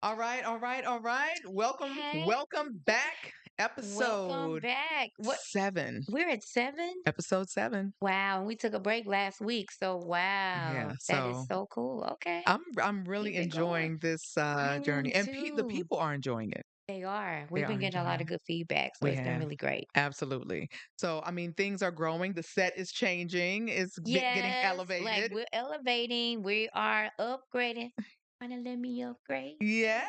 All right, all right, all right. Welcome, Hey, welcome back. welcome Episode back. What? 7. We're at 7? Episode 7. Wow, and we took a break last week. So Yeah, wow, that is so so cool. Okay, I'm really keep it going. enjoying this I am journey, and the too. people are enjoying it. They are. They We've are been getting a lot enjoying of it. good feedback, so We it's been have. really great. Absolutely. So, I mean, things are growing. The set is changing. It's getting Yes, like elevated. we're elevating, we are upgrading. Wanna let me upgrade Yes,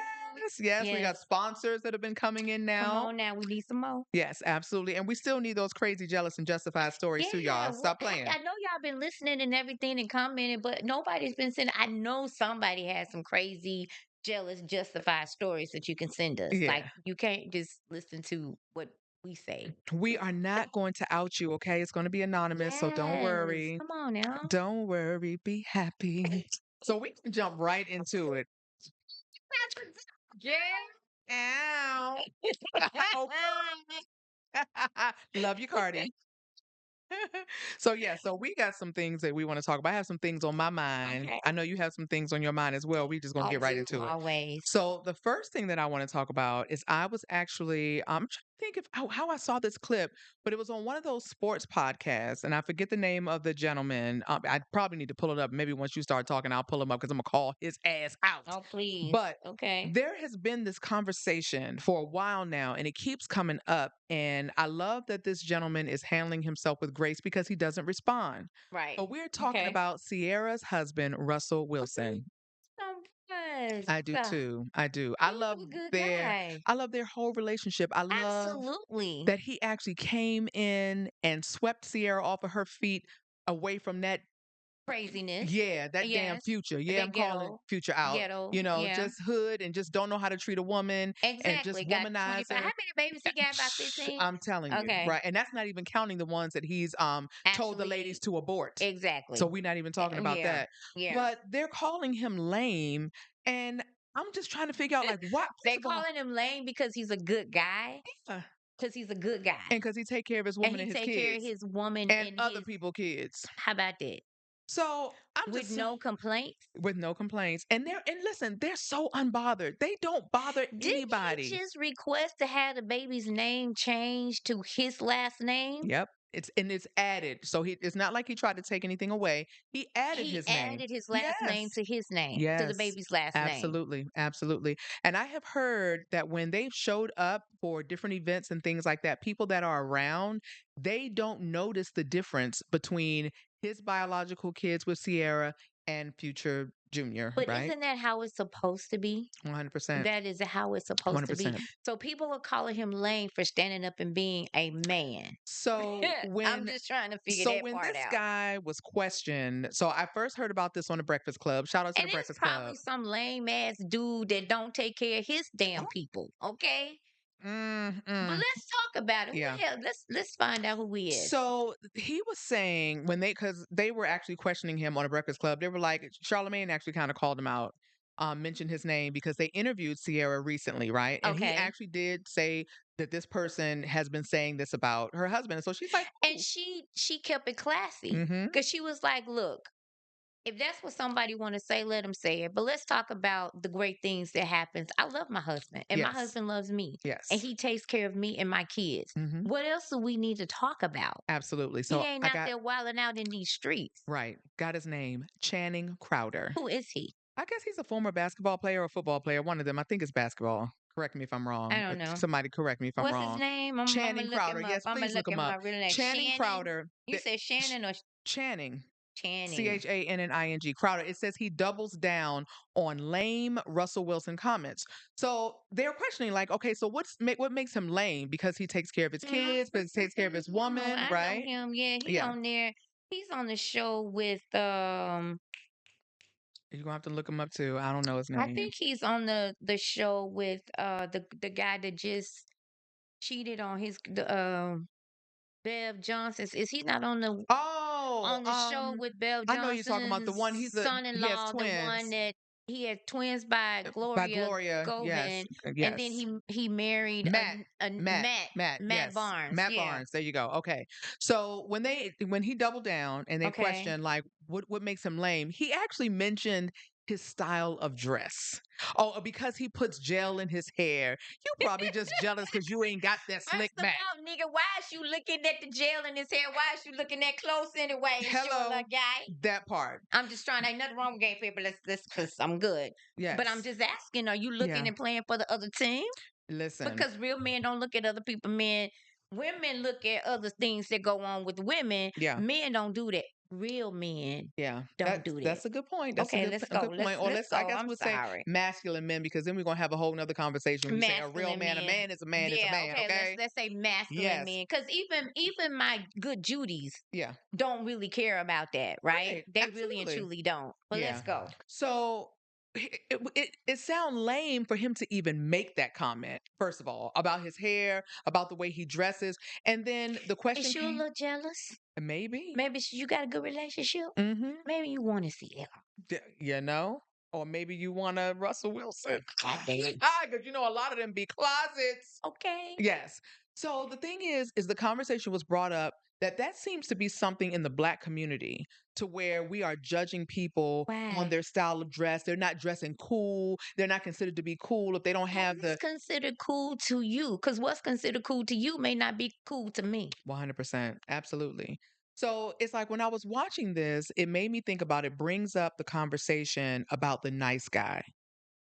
you? yes. We got Yes. sponsors that have been coming in Come now. on now, we need some more. Yes, absolutely. And we still need those crazy, jealous, and justified stories too, Yeah, y'all. what Stop playing. I know y'all been listening and everything and commenting, but nobody's been sending. I know somebody has some crazy, jealous, justified stories that you can send us. Yeah. Like you can't just listen to what we say. We are not going to out you, okay? It's going to be anonymous, so don't Yes, worry. come on now. Don't worry. Be happy. So we can jump right into it. Yeah. Ow. Oh, love you, Cardi. So yeah, so we got some things that we want to talk about. I have some things on my mind. Okay. I know you have some things on your mind as well. We just gonna I get right do into it. always. So the first thing that I want to talk about is I was actually I'm trying to think of how I saw this clip, but it was on one of those sports podcasts, and I forget the name of the gentleman. I probably need to pull it up. Maybe once you start talking, I'll pull him up because I'm gonna call his ass out. Oh, please. But Okay. there has been this conversation for a while now, and it keeps coming up. And I love that this gentleman is handling himself with grace because he doesn't respond. Right. But we're talking Okay. about Sierra's husband, Russell Wilson. So yes. I do too. I do. He's a good guy. I love their whole relationship. I love Absolutely. that he actually came in and swept Sierra off of her feet away from that. Craziness. Yeah, that damn Yes. Future. Yeah, I'm That calling ghetto. Future out. Ghetto. Yeah. Just hood and just don't know how to treat a woman and Exactly. just Got womanize 25. How her. many babies he got? About 15? I'm telling you, Okay. right? And that's not even counting the ones that he's told the ladies Actually, to abort. So exactly. we're not even talking about Yeah. that. Yeah. But they're calling him lame, and I'm just trying to figure out like what. They First of all, calling him lame because he's a good guy. yeah, Because he's a good guy. and because he take care of his And woman he and his take care of kids his woman and and other his, people kids. how about that? So I'm With just no complaints. with no complaints. And listen, they're so unbothered. They don't bother Didn't he anybody. just request to have the baby's name changed to his last name? Yep. It's added. So it's not like he tried to take anything away. He added He his name. added his last name Yes. to his name, to the Yes. baby's last name. Absolutely. Absolutely. And I have heard that when they've showed up for different events and things like that, people that are around, they don't notice the difference between his biological kids with Sierra and Future Junior, But right? isn't that how it's supposed to be? 100%. That is how it's supposed to be. 100%. So people are calling him lame for standing up and being a man. So I'm when just trying to figure So that when part this out. guy was questioned, so I first heard about this on the Breakfast Club. Shout out to the And it's Breakfast probably Club. some lame ass dude that don't take care of his damn people. Okay. Mm, But mm, let's talk about it. Who yeah. the hell? Let's find out who he is. So he was saying when because they were actually questioning him on the Breakfast Club, they were like, Charlemagne actually kind of called him out, mentioned his name because they interviewed Sierra recently, right? And he Okay. actually did say that this person has been saying this about her husband. And so she's like, And oh, she kept it classy mm-hmm. because she was like, look, if that's what somebody want to say, let them say it. But let's talk about the great things that happens. I love my husband, and my Yes, husband loves me, and yes. he takes care of me and my kids. Mm-hmm. What else do we need to talk about? Absolutely. He So ain't I out got there wilding out in these streets. right, got his name, Channing Crowder. Who is he? I guess he's a former basketball player or football player. One of them. I think it's basketball. Correct me if I'm I wrong. don't know. Somebody correct me if I'm What's his wrong. name? I'm gonna Channing look Crowder. him up. Yes, I'm gonna please look look him him up. up. Real name Channing Shannon. Crowder. You said Shannon or Channing. Channing? Channing Crowder. It says he doubles down on lame Russell Wilson comments. So they're questioning, like, okay, so what makes him lame? Because he takes care of his kids, because he takes care of his No, woman, I know right? him. Yeah, he Yeah. on there. He's on the show with You're gonna have to look him up too. I don't know his I name. think he's on the show with the guy that just cheated on his Bev Johnson's. Is he not Oh, on the show with Bev I know you're talking about the Johnson's one. He has son-in-law, the one twins that he had twins by by Gloria Gloria. Yes, Govan, and then yes. he married Matt, a Matt yes, Barnes. Matt Yeah. Barnes. There you go. Okay, so when he doubled down and they Okay. questioned like what makes him lame, he actually mentioned his style of dress. Oh, because he puts gel in his hair. You probably just jealous because you ain't got that slick First of back. all, nigga, why is you looking at the gel in his hair? Why is you looking that close anyway? It's your little Hello, guy. that part. I'm just trying. Ain't nothing wrong with gay people. Let's, cause I'm good. But I'm Yes. just asking, are you looking Yeah. and playing for the other team? Listen. Because real men don't look at other people. Women look at other things that go on with women. Yeah. Men don't do that. Real men Yeah, don't do that. that's a good point. That's Okay, a good point. Or Let's let's, I go. guess I'm we'll say sorry. masculine men, because then we're gonna have a whole nother conversation when you say Masculine a men. man is a man is a Yeah, man. okay, Okay. let's say masculine Yes. men. Because even my good Judies Yeah. don't really care about that, right? Right. They really and Absolutely. truly don't. But let's Yeah. go. So it sounds lame for him to even make that comment, first of all, about his hair, about the way he dresses. And then the question Is you a came, little jealous? maybe. Maybe you got a good relationship. Mm-hmm. Maybe you want to see that. You know? Or maybe you want a Russell Wilson. God damn. Because you know a lot of them be closets. Okay. Yes. So the thing is the conversation was brought up that seems to be something in the Black community, to where we are judging people on Why? their style of dress. They're not dressing cool. They're not considered to be cool if they don't What have is the considered cool to you? Because what's considered cool to you may not be cool to me. 100%. Absolutely. So it's like when I was watching this, it made me think about, it brings up the conversation about the nice guy.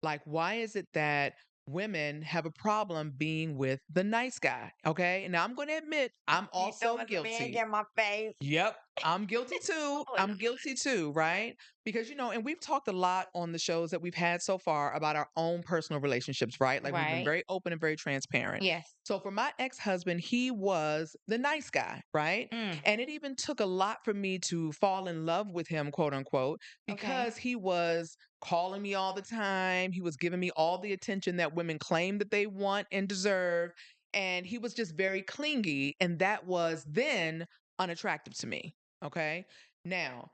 Like, why is it that women have a problem being with the nice guy? Okay. Now I'm going to admit I'm You also throwing some egg guilty. in my face. Yep. I'm guilty too. Oh, I'm guilty too, right? Because, and we've talked a lot on the shows that we've had so far about our own personal relationships, right? Like, we've been right. very open and very transparent. Yes. So for my ex-husband, he was the nice guy, right? Mm, And it even took a lot for me to fall in love with him, quote unquote, okay. because he was calling me all the time. He was giving me all the attention that women claim that they want and deserve. And he was just very clingy. And that was then unattractive to me. Okay. Now,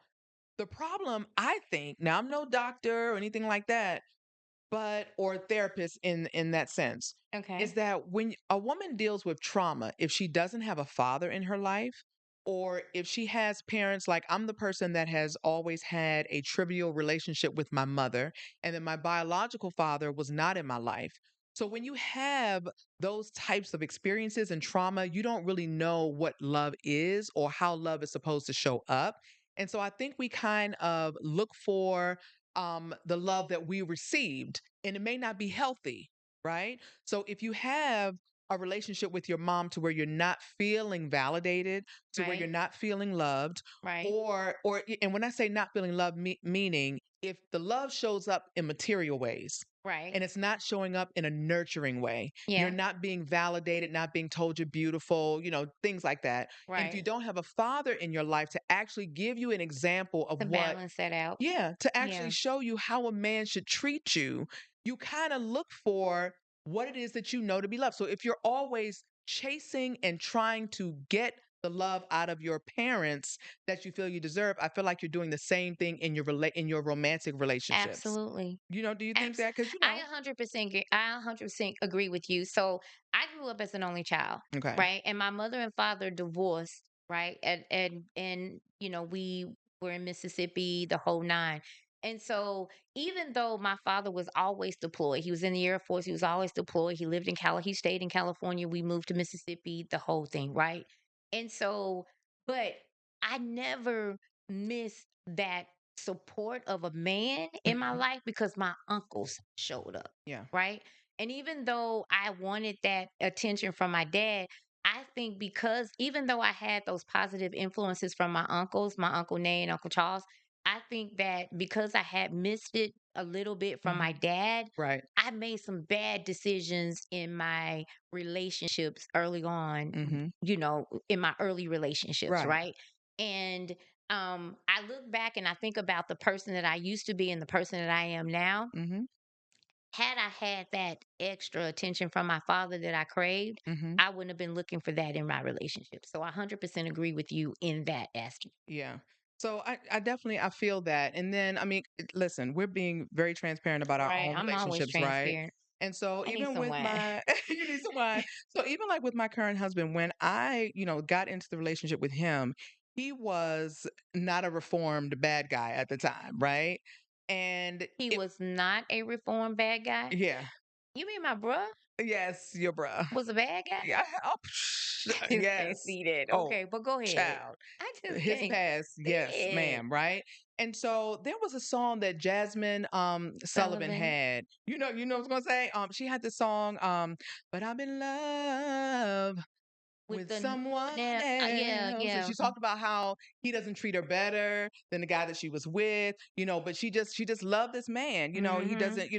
the problem, I think, now I'm no doctor or anything like that, but or therapist in that sense, is Okay. that when a woman deals with trauma, if she doesn't have a father in her life, or if she has parents, like I'm the person that has always had a trivial relationship with my mother, and then my biological father was not in my life. So when you have those types of experiences and trauma, you don't really know what love is or how love is supposed to show up. And so I think we kind of look for the love that we received, and it may not be healthy, right? So if you have a relationship with your mom to where you're not feeling validated, to where you're Right. not feeling loved, Right. and when I say not feeling loved, meaning if the love shows up in material ways Right. and it's not showing up in a nurturing way, you're Yeah. not being validated, not being told you're beautiful, things like that. And if you Right. don't have a father in your life to actually give you an example of To what, balance that out. yeah, to actually Yeah. show you how a man should treat you, you kind of look for what it is that you know to be loved. So if you're always chasing and trying to get the love out of your parents that you feel you deserve, I feel like you're doing the same thing in in your romantic relationships. Absolutely. Do you think Abs- that? Because I 100% I 100% agree with you. So I grew up as an only child, okay, right? And my mother and father divorced, right? And we were in Mississippi, the whole nine. And so even though my father was always deployed, he was in the Air Force, he was always deployed. He lived in he stayed in California. We moved to Mississippi, the whole thing, right? And so, but I never missed that support of a man in my hmm, life because my uncles showed up, yeah, right? And even though I wanted that attention from my dad, I think because even though I had those positive influences from my uncles, my Uncle Nay and Uncle Charles, I think that because I had missed it a little bit from my hmm, dad, right, I made some bad decisions in my relationships early on, hmm, in my early relationships, right, right? And I look back and I think about the person that I used to be and the person that I am now. hmm, Had I had that extra attention from my father that I craved, hmm, I wouldn't have been looking for that in my relationship. So I 100% agree with you in that aspect. yeah. So I definitely I feel that. And then I mean, listen, we're being very transparent about our Right. own I'm always relationships, right? transparent. And so I need even some with wine. my you need some wine. So even like with my current husband, when I, got into the relationship with him, he was not a reformed bad guy at the time, right? And He it was not a reformed bad guy? yeah. You mean my bruh Yes, your bruh. was a bad guy? Yeah, oh, I just can't yes. see that. Oh, Okay, but go ahead. child. I just His can't past, see yes, it. ma'am, right? And so there was a song that Jasmine Sullivan Sullivan had. You know what I was gonna say? She had this song, But I'm in love with with the someone now, yeah, else. And yeah. she talked about how he doesn't treat her better than the guy that she was with, but she just loved this man. He Mhm. doesn't,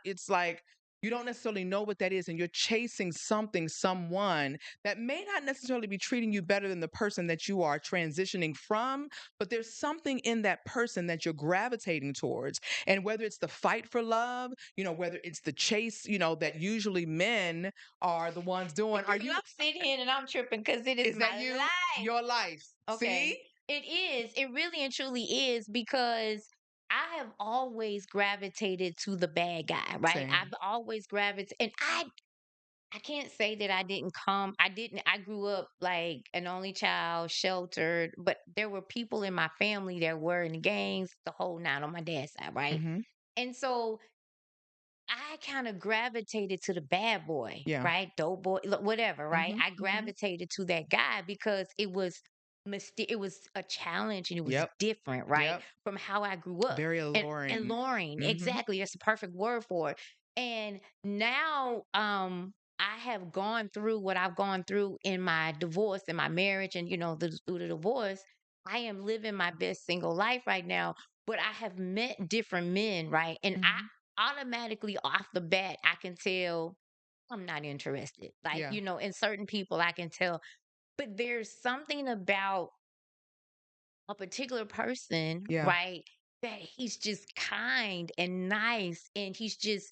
it's like you don't necessarily know what that is, and you're chasing something, someone that may not necessarily be treating you better than the person that you are transitioning from, but there's something in that person that you're gravitating towards. And whether it's the fight for love, whether it's the chase, that usually men are the ones doing. Are you I'm sitting here and I'm tripping because it is is that my you? life. Your life. Okay. See? It is. It really and truly is because I have always gravitated to the bad guy, right? I've Same. always gravitated, and I can't say that I didn't, I grew up like an only child, sheltered, but there were people in my family that were in the gangs, the whole nine on my dad's side, right? Mhm. And so I kind of gravitated to the bad boy, Yeah. right? Dope boy, whatever, right? Mhm. I Mhm. gravitated to that guy because it was a challenge and it was Yep. different, right? Yep. From how I grew up. Very And alluring. Lauren, Mhm. exactly. That's the perfect word for it. And now I have gone through what I've gone through in my divorce, in my marriage, and through the divorce. I am living my best single life right now, but I have met different men, right? And Mhm. automatically off the bat, I can tell I'm not interested. Like, Yeah. in certain people, I can tell. But there's something about a particular person, Yeah. right? That he's just kind and nice and he's just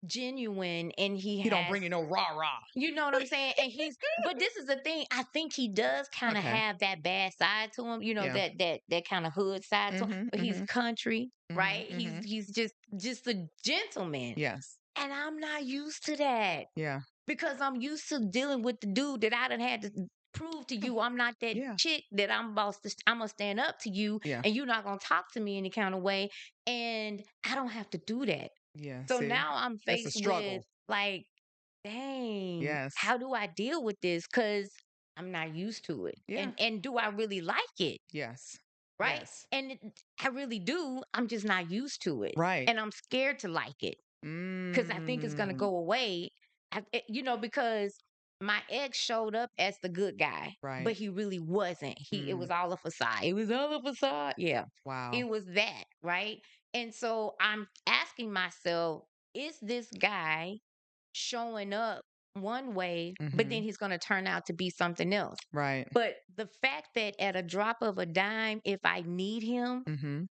genuine and he He don't has, bring you no rah-rah. you know what I'm saying? And but this is the thing. I think he does kind of Okay. have that bad side to him, Yeah. that kind of hood side to him. Mhm. But he's Mhm. country, Mhm. right? Mhm. He's just a gentleman. Yes. And I'm not used to that Yeah. because I'm used to dealing with the dude that I done had to prove to Yeah. you I'm not that Yeah. chick that I'm gonna stand up to you Yeah. and you're not gonna talk to me any kind of way. And I don't have to do that. Yeah. So See? now I'm That's a faced with struggle. like, dang, Yes. how do I deal with this? Because I'm not used to it. Yeah. And do I really like it? Yes. Right. Yes. And I really do. I'm just not used to it. Right. And I'm scared to like it because I think it's gonna Mm. go away. Because my ex showed up as the good guy, but Right. he really wasn't. It Mm. was all a facade. It was all a facade. Yeah, it Wow. was that, right? And so I'm asking myself, is this guy showing up one way, but then Mhm. he's gonna turn out to be something else? Right. But the fact that at a drop of a dime, if I need him, Mhm.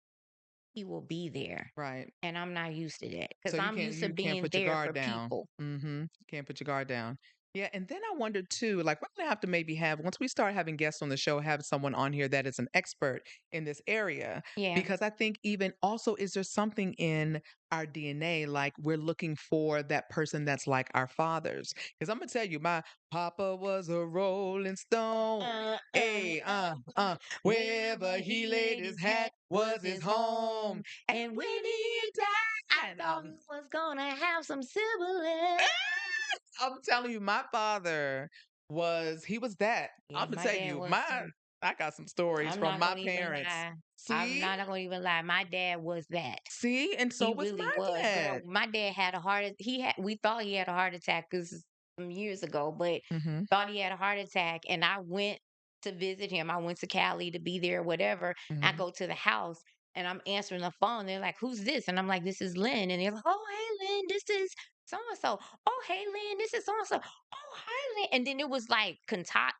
he will be there. Right. And I'm not used to that So because I'm used to you can't being put your there guard for down. people. Mhm. Can't put your guard down. Yeah, and then I wonder too, like we're gonna have to maybe have once we start having guests on the show, have someone on here that is an expert in this area. Yeah. Because I think even also is there something in our DNA like we're looking for that person that's like our fathers. Because I'm gonna tell you, my papa was a rolling stone. Uh, uh, Hey, uh, wherever wherever he he laid laid his his hat hat was was his his home. home. And And when when he he died, I died, thought we was gonna have some siblings. I'm telling you, my father he was that. Yeah, I'm gonna my tell dad you, was too. I got some stories I'm from not my gonna even parents. lie. I'm See? not gonna even lie. My dad was that. See? And so He was really my was, girl. dad. My dad had a we thought he had a heart attack because some years ago, but Mhm. thought he had a heart attack. And I went to visit him. I went to Cali to be there, whatever. I Mhm. go to the house and I'm answering the phone. They're like, "Who's this?" And I'm like, "This is Lynn." And they're like, "Oh, hey, Lynn, this is so and so. Oh, hey, Lynn, this is so and so. Oh, hi, Lynn." And then it was like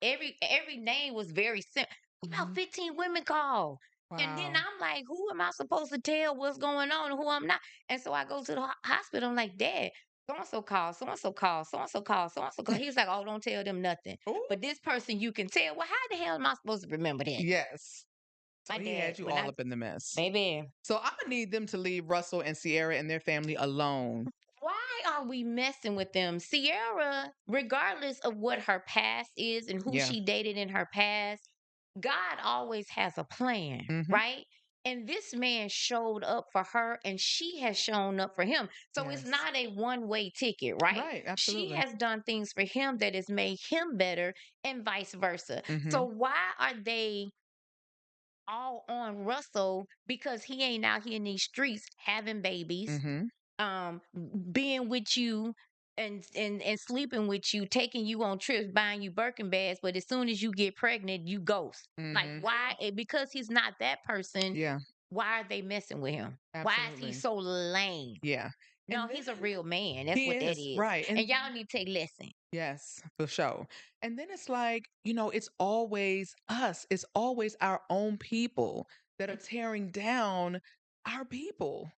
every name was very simple. About Mhm. 15 women called. And then Wow. I'm like, who am I supposed to tell what's going on and who I'm not? And so I go to the hospital. I'm like, Dad, so and so called, so and so called, so and so called, so and so called. He's like, oh, don't tell them nothing. Ooh, But this person you can tell. Well, how the hell am I supposed to remember that? yes. So My he dad, had you when all I, up in the mess. baby, So I'm gonna need them to leave Russell and Sierra and their family alone. why are we messing with them? Sierra, regardless of what her past is and who Yeah. she dated in her past, God always has a plan, Mhm. right? And this man showed up for her and she has shown up for him. So it's Yes. not a one-way ticket, right? Right. She Absolutely. has done things for him that has made him better and vice versa. So Mhm. why are they all on Russell because he ain't out here in these streets having babies, Mhm. being with you and sleeping with you, taking you on trips, buying you Birkin bags, but as soon as you get pregnant, you ghost. Like Mhm. why? Because he's not that person. Yeah. Why are they messing with him? Why is he Absolutely. so lame? Yeah. No, And he's a then real man. That's he what that is, is. right. And And y'all need to take lesson. yes, for sure. And then it's like, it's always us. It's always our own people that are tearing down our people.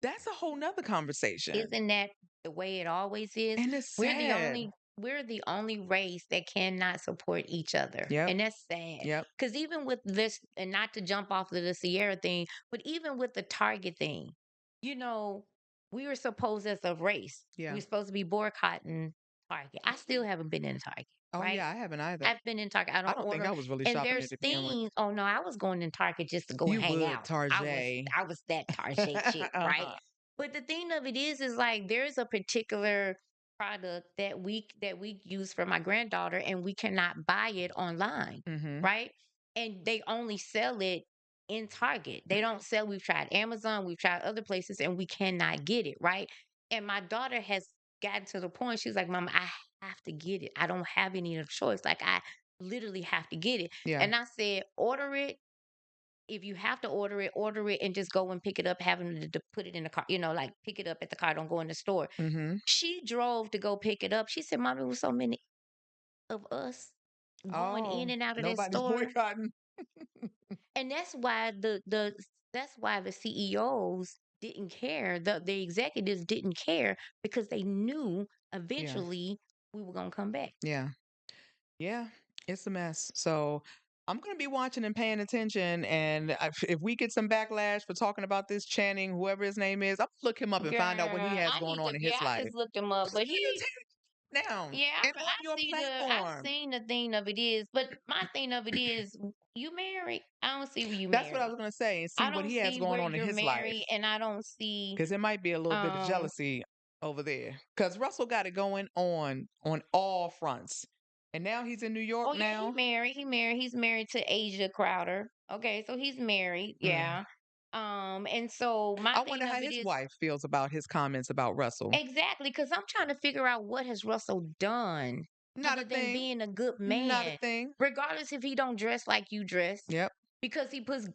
That's a whole nother conversation. Isn't that the way it always is? And it's We're the sad. only we're the only race that cannot support each other. Yep. And that's sad. Yep. Cuz even with this, and not to jump off of the Sierra thing, but even with the Target thing, you know, we were supposed as a race, we Yeah. were supposed to be boycotting Target. I still haven't been in Target, Oh right? yeah, I haven't either. I've been in Target. I I don't don't think order. I was really And shopping there there's to begin with. things. Oh no, I was going in Target just to go and You hang would, out. I was Tarjay. I was that Target chick, right? Uh-huh. But the thing of it is like there's a particular product that we use for my granddaughter, and we cannot buy it online, Mhm. right? And they only sell it in Target. They don't sell. We've tried Amazon, we've tried other places, and we cannot get it, right? And my daughter has gotten to the point. She's like, "Mama, I have to get it. I don't have any other choice. Like I literally have to get it." Yeah. And I said, "Order it. If you have to order it and just go and pick it up, having to put it in the car, like pick it up at the car, don't go in the store." Mhm. She drove to go pick it up. She said, "Mommy, with so many of us going in Oh, and out of that nobody's store." boycotting. And that's why the CEOs didn't care. The executives didn't care because they knew Yeah. eventually we were gonna come back. Yeah. Yeah, it's a mess. So I'm going to be watching and paying attention. And if we get some backlash for talking about this Channing, whoever his name is, I'm going to look him up and Girl, find out what he has I going need on to. in Yeah, his I life. just looked him up, Just but need to he. take it down Yeah, and on your I've platform. seen the thing of it is, but my thing of it is, you married. I don't see where you That's what I married. was going to say and see I what don't he has see going where on in you're his life. married, and I don't see. Because it might be a little bit of Um. jealousy over there. Because Russell got it going on all fronts. And now he's in New York Oh yeah, he now. married. He married. He's married to Asia Crowder. Okay, so he's married. Mm. Yeah. And so my I wonder thing how of it his is wife feels about his comments about Russell. exactly because I'm trying to figure out what has Russell done Not other a than thing. being a good Not a man, thing. regardless if he don't dress like you dress, Yep. because he puts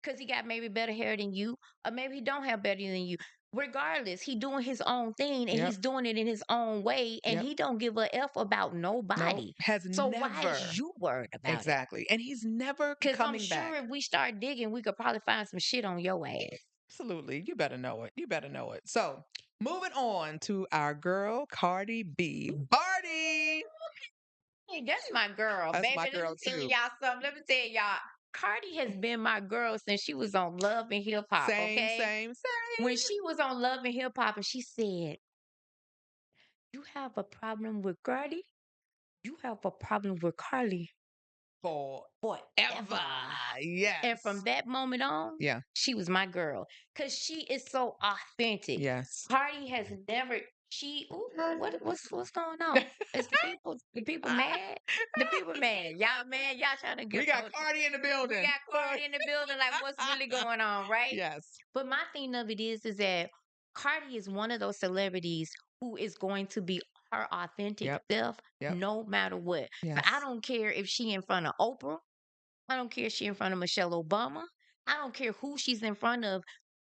because he got maybe better hair than you, or maybe he don't have better than you. Regardless, he doing his own thing and Yep. he's doing it in his own way, and Yep. he don't give a f about No, nobody. has So why never. is you worried about it? Exactly. And he's never Because I'm coming sure back. if we start digging, we could probably find some shit on your ass. Absolutely. You better know it. You better know it. So, moving on to our girl, Cardi B. Barty! Hey, that's my girl, That's baby. my Let me girl, tell too. y'all something. Let me tell y'all. Cardi has been my girl since she was on Love and Hip Hop, Same, okay? same, When same. she was on Love and Hip Hop and she said, "You have a problem with Cardi? You have a problem with Carly Forever. forever." And from Yes. that moment on, Yeah. she was my girl because she is so authentic. Yes. Cardi has never. She ooh, what's going on? Is the people mad? The people mad. Y'all mad? Y'all trying to We get got Cardi in the we building. got Look. Cardi in the building. Like what's really going on, right? Yes. But my thing of it is that Cardi is one of those celebrities who is going to be her authentic Yep. self Yep. no matter what. So I Yes. don't care if she in front of Oprah. I don't care if she in front of Michelle Obama. I don't care who she's in front of.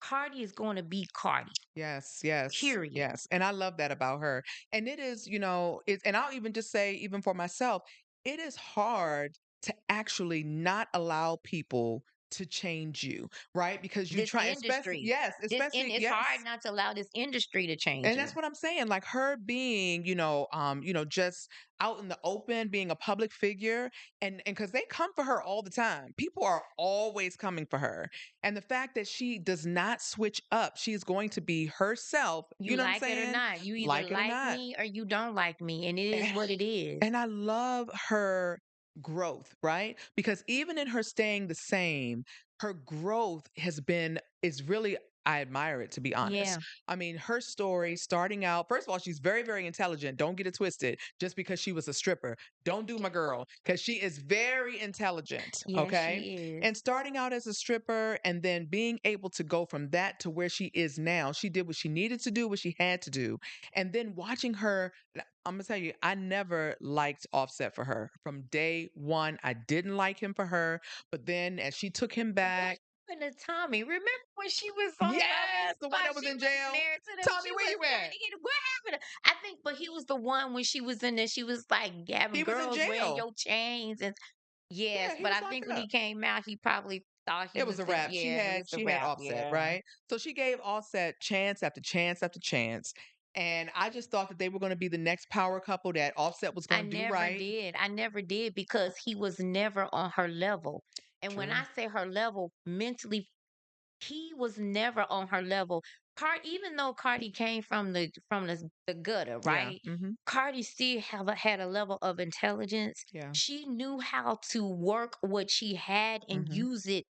Cardi is going to be Cardi. Yes, yes, Period. yes. And I love that about her. And it is, and I'll even just say, even for myself, it is hard to actually not allow people to change you, right? Because you This try, especially, industry. yes, especially, It's hard yes. not to allow this industry to change And you. that's what I'm saying. Like her being, just out in the open, being a public figure, and because they come for her all the time. People are always coming for her. And the fact that she does not switch up, she's going to be herself. You You know what I'm like it or saying? not. You either Like it or like not. me or you don't like me. And it is what it is. And I love her growth, right? Because even in her staying the same, her growth has been is really I admire it, to be honest. Yeah. I mean, her story starting out, first of all, she's very, very intelligent. Don't get it twisted just because she was a stripper. Don't do my girl because she is very intelligent. Yes, Okay. she is. And starting out as a stripper and then being able to go from that to where she is now, she did what she needed to do, what she had to do. And then watching her, I'm gonna tell you, I never liked Offset for her. From day one, I didn't like him for her. But then as she took him What back, happened to Tommy? Remember when she was on Love and yes, the one Spot? that was She in was jail. married to them. Tommy, She where was you trying at? to get what happened? I think, but he was the one when she was in there. She was like having He was in girls wearing jail. your chains and yes. Yeah, he But was I locked think when he up. came out, he probably thought he It was was a gonna. wrap. Yeah, it was a She had wrap. Offset, Yeah, right? So she gave Offset chance after chance after chance. And I just thought that they were going to be the next power couple that Offset was I going to do never right. did. I never did because he was never on her level. And when True. I say her level, mentally he was never on her level. Even though Cardi came from the gutter, Yeah. right? Mm-hmm. Cardi still had a level of intelligence. Yeah. She knew how to work what she had and Mm-hmm. use it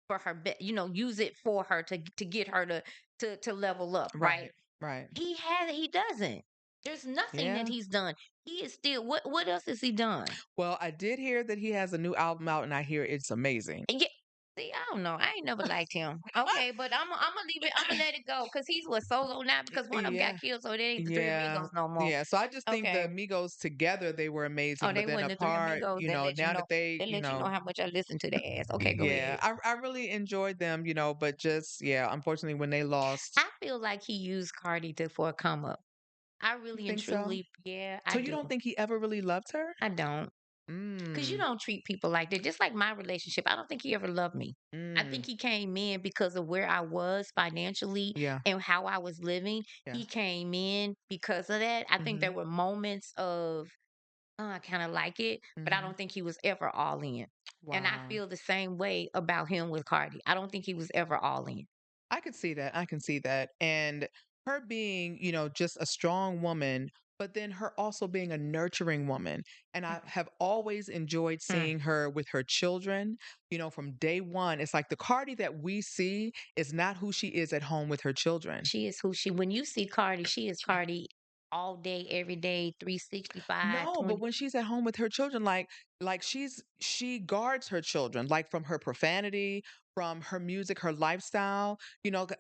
for her, use it for her to get her to level up, right? Right. Right. He doesn't. There's nothing that Yeah. he's done. He is still what else has he done? Well, I did hear that he has a new album out, and I hear it's amazing. And yeah, see, I don't know. I ain't never liked him. Okay, but I'm gonna leave it. I'm gonna let it go because he's with solo now because one of them got Yeah. killed, so they ain't the three Yeah. amigos no more. Yeah. So I just think the Okay. Migos together, they were Oh, amazing. they But then wasn't the three apart, amigos now that they, that let you know how much I listen to their ass. Okay, go yeah, ahead. I really enjoyed them, but just, yeah, unfortunately, when they lost. I feel like he used Cardi to for a come up. I You really and think so? truly, yeah, I So you do. don't think he ever really loved her? I don't. Because you Mm, don't treat people like that. Just like my relationship, I don't think he ever loved me. I think mm, he came in because of where I was financially yeah, and how I was living. yeah. He came in because of that. I think there Mhm, were moments of, oh, I kind of like it, but I mhm. don't think he was ever all in. And I Wow. feel the same way about him with Cardi. I don't think he was ever all in. I could see that. I can see that. And her being, just a strong woman, but then her also being a nurturing woman. And I have always enjoyed Mm. seeing her with her children, from day one. It's like the Cardi that we see is not who she is at home with her children. She is who when you see Cardi, she is Cardi all day, every day, 365, No, but 20. when she's at home with her children, like she guards her children, like from her profanity, from her music, her lifestyle.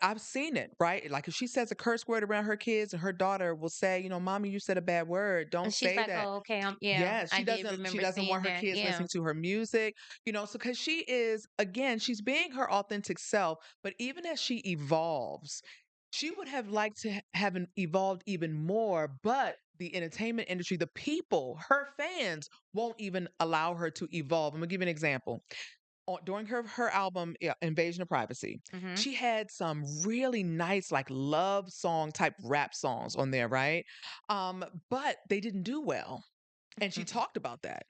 I've seen it, right? Like if she says a curse word around her kids, and her daughter will say, "Mommy, you said a bad word. And Don't she's say like, that." oh, okay, yeah, Yes, I she did doesn't. She remember doesn't seeing want her that. kids Yeah. listening to her music. So because she is again, she's being her authentic self. But even as she evolves, she would have liked to have evolved even more. But the entertainment industry, the people, her fans, won't even allow her to evolve. I'm gonna give you an example. During her album, yeah, Invasion of Privacy, Hmm. she had some really nice like love song type rap songs on there, right? But they didn't do well, and she talked about that.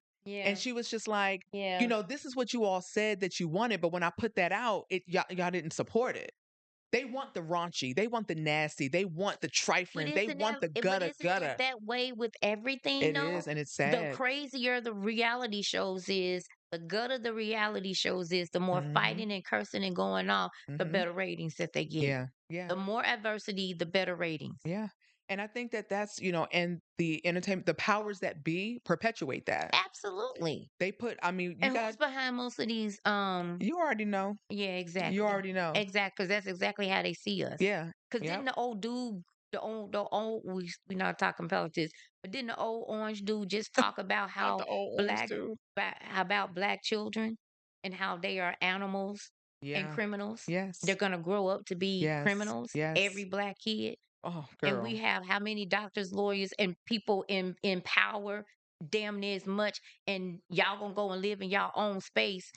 And Yeah. she was just like, Yeah. this is what you all said that you wanted, but when I put that out, y'all didn't support it. They want the raunchy, they want the nasty, they want the trifling, they want the But gutter isn't it gutter. that way with everything It though? is, and it's The sad. crazier the reality shows is, the gut of the reality shows is, the more Mhm. fighting and cursing and going off, the Mhm. better ratings that they get. Yeah. Yeah. The more adversity, the better ratings. Yeah. And I think that that's, and the entertainment, the powers that be perpetuate that. Absolutely. I mean, you And got, who's behind most of these you already know. yeah, You exactly. already know. Exactly, 'cause that's exactly how they see us. Yeah. 'Cause didn't Yep. the old dude, the old we not talking politics, but didn't the old orange dude just talk about Not the old orange too. about black children and how they are animals and Yeah. criminals? They're Yes. gonna grow up to be Yes. criminals, every Yes. black kid. Oh, And we girl. have how many doctors, lawyers, and people in power, damn near as much, and y'all gonna go and live in y'all own space,